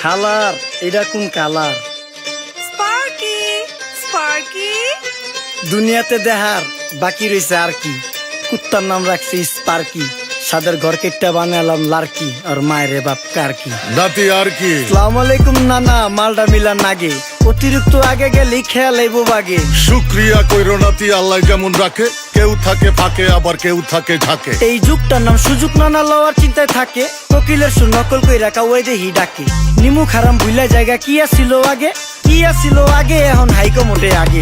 খালার এটা কোন কালার? স্পার্কি স্পার্কি দুনিয়াতে দেহার বাকি রয়েছে আর কি। কুত্তার নাম রাখছি স্পার্কি, সাদের ঘর কেটটা বানালাম লার্কি, আর মায়ের বাপ কারকি। নাতি আর কি? আসসালামু আলাইকুম নানা, মালডা মিলা নাগে, অতিরিক্ত আগে গেলে খেয়াল আইবো বাগে। শুক্রিয়া কইরো নাতি, আল্লাহ যেমন রাখে, কেউ থাকে ফাঁকে আবার কেউ থাকে ঝাঁকে। এই যুগটার নাম সুযোগ নানা লওয়ার চিন্তায় থাকে, কোকিলের সুর নকল কই রাখা ওই দেহি ডাকে। নিমু খারাম ভুলা জায়গা কি আসিল আগে, কি আসিল আগে, এখন হাইকো মোটে আগে।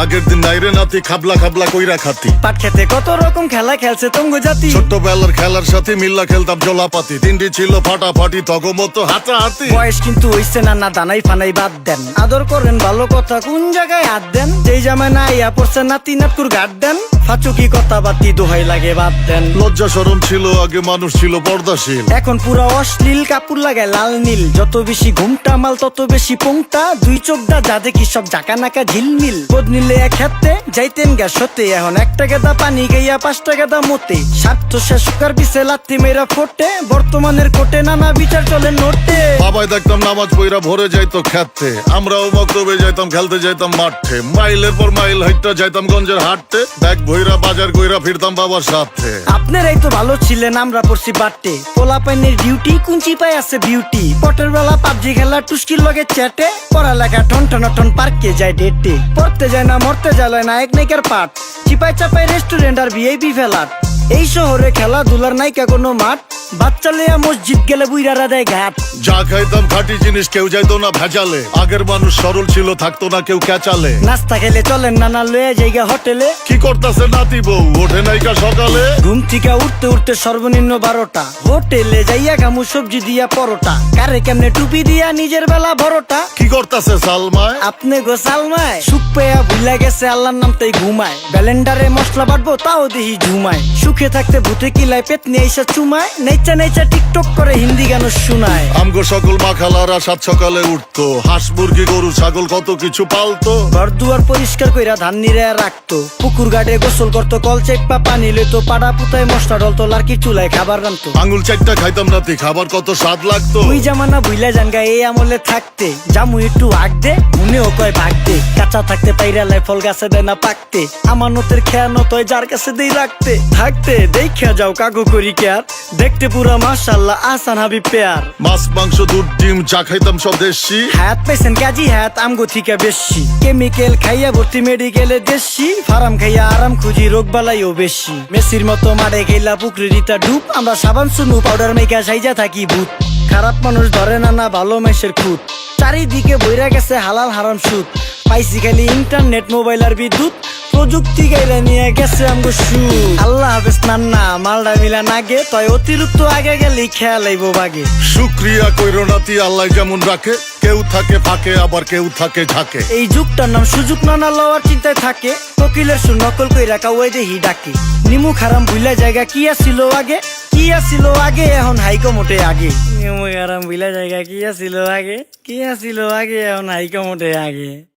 আগের দিন নাইরে নাতি খাবলা খাবলা কইরা খাতি, পাট খেতে কত রকম খেলা খেলছে তঙ্গ জাতি। ছোট্টবেলার খেলার সাথে মিল্লা খেলতাম জলাপাতি, তিনটি ছিল ফাটাফাটি তগমতো হাতাহাতি। বয়স কিন্তু হইছে না দানাই ফানাই বাদ দেন, আদর করেন ভালো কথা কোন জায়গায় হাত দেন। যেই জামায় না ইয়া পড়ছে নাতি নাতকুর গাট দেন, ফাচুকি কথা বাতি দোহাই লাগে বাদ দেন। লজ্জা শরম ছিল আগে, মানুষ ছিল পর্দাশীল, এখন পুরো অশ্লীল কাপড় লাগায় লাল নীল। যত বেশি ঘুমটা মাল তত বেশি পোংটা, দুই চোখটা যা দেখি সব জাকা নাকা ঝিলমিল। বোধ নিলে এক হাতে যাইতেন গা সতে, এখন একটা গেদা পানি গাইয়া 5টা গেদা মতে। স্বার্থ শেষ কার পিছে লাথি মেয়েরা ফোটে, বর্তমানের কোটে নানা বিচার চলে নোটে। বাবাই দেখতাম নামাজ পইরা ভরে যাইতো খেতে, আমরাও মক্তবে যাইতাম খেলতে যাইতাম মাঠে। মাইলের পর মাইল হাইটটা যাইতাম গঞ্জের হাটতে, ব্যাগ ভইরা বাজার কইরা ফিরতাম বাবার সাথে। আপনারাই তো ভালো ছিলেন, আমরা পড়ছি বাটে। পোলা পাইনের ডিউটি কুঞ্চি পাই আছে বিউটি, পটের বেলা পাবজি খেলা টুস্কির লগে চ্যাটে। পড়ালেখা টন টন টন পার্কে যায় ডেটে, পড়তে যায় না মরতে যায় নায়ক নায়িকার পাঠ। চিপাই চাপাই রেস্টুরেন্ট আর ভিআইপি ফেলাট, এই শহরে খেলাধুলার নাইকা কোনো মাঠ। বাচ্চা লেয়া মসজিদ গেলে বুইরারা দেয় ঘাট। যা খাইতাম খাঁটি জিনিস, কেউ যাইতো না ভেজালে। আগের মানুষ সরল ছিল, থাকতো না কেউ ক্যাচালে। নাস্তা খেলে চলেন নানা লয়ে জায়গা হোটেলে। কি করতাছে নাতি বউ, ওঠে নাইকা সকালে। ঘুম থেকে উঠতে উঠতে সর্বনিম্ন 12টা, হোটেলে যাইয়া গামু সবজি দিয়া পরোটা। কারে কেমনে টুপি দিয়া নিজের বেলা বড়টা। কি করতাছে সালমায়? আপনি গো সালমায় সুখ পেয়া ভুলে গেছে আল্লাহর নাম তাই ঘুমায়। ব্যালেন্ডারে মশলা বাটবো তাও দেহি ঝুমায়। সুখে থাকতে ভূতে কিলায় পেট নিয়ে এসে চুমায়। নেচা নেচা টিকটক করে হিন্দি গান শুনায়। আমগো সকল মাখালারা সাত সকালে উঠতো, হাঁস মুরগি গরু ছাগল কত কিছু পালতো। ঘর দুয়ার পরিষ্কার কইরা ধান নিরে রাখতো, পুকুর গাড়ে গোসল করতো, কল চেপা পানি লইতো। পাড়া পুতায় মশলা ডলতো, লার্কি চুলায় খাবার রান্তো। আঙুল চারটা খাইতাম নাতি, খাবার কত স্বাদ লাগতো। ওই জামানা বুইলা জানগা এই আমলে থাকতে, জামু একটু আগ দে মনেও কয় ভাগ দে। কাঁচা থাকতে পাইরালাই ফল গাছে দেয় না পাকতে, আমানতের খেয়ানত হয় যার কাছে দেই রাখতে। থাকতে দেখা যাও কাগু করি কেয়ার, দেখতে পুরা মাশাআল্লাহ আহসান হাবিব পেয়ার। মাছ মাংস দুধ ডিম যা খাইতাম সব দেশি, হাত পেছেন কাজী হাত আমগো থিকা বেশি। কেমিক্যাল খাইয়া ভর্তি মেডিকেলে দেশি, ফার্ম খাইয়া আরাম খুঁজি রোগ বালাইও বেশি। মেসির মতো মারে গেলা পুকুরে রিতা ডুব, আমরা সাবান সুনু পাউডার মেকা সাইজা থাকি ভূত। খারাপ মানুষ ধরে না ভালো মেসের খুঁত, চারিদিকে বইরা গেছে হালাল হারাম সুদ। পাইছি খালি ইন্টারনেট মোবাইল আর বিদ্যুৎ, প্রযুক্তি গাইলা নিয়ে গেছে আমগো সু। আল্লাহ হাফেজ নান্না, মালডা মিলা নাগে, তয় অতিরিক্ত আগে গেলে খেয়াল আইবো বাগে। শুক্রিয়া কইরো নাতি, আল্লাহ যেমন রাখে, কেউ থাকে ফাঁকে আবার কেউ থাকে ঝাঁকে। এই যুগটার নাম সুযোগ নানা লওয়ার চিন্তায় থাকে, কোকিলের সুর নকল কই রাখা ওই দেহি ডাকে। নিমু খারাম ভুলা জায়গা কি আসিল আগে, কি আসিল আগে, এখন হাইকো মোটে আগে। নিমু খারাম ভুলা জায়গা কি আসিল আগে, কি আসিল আগে, এখন হাইকো মোটে আগে।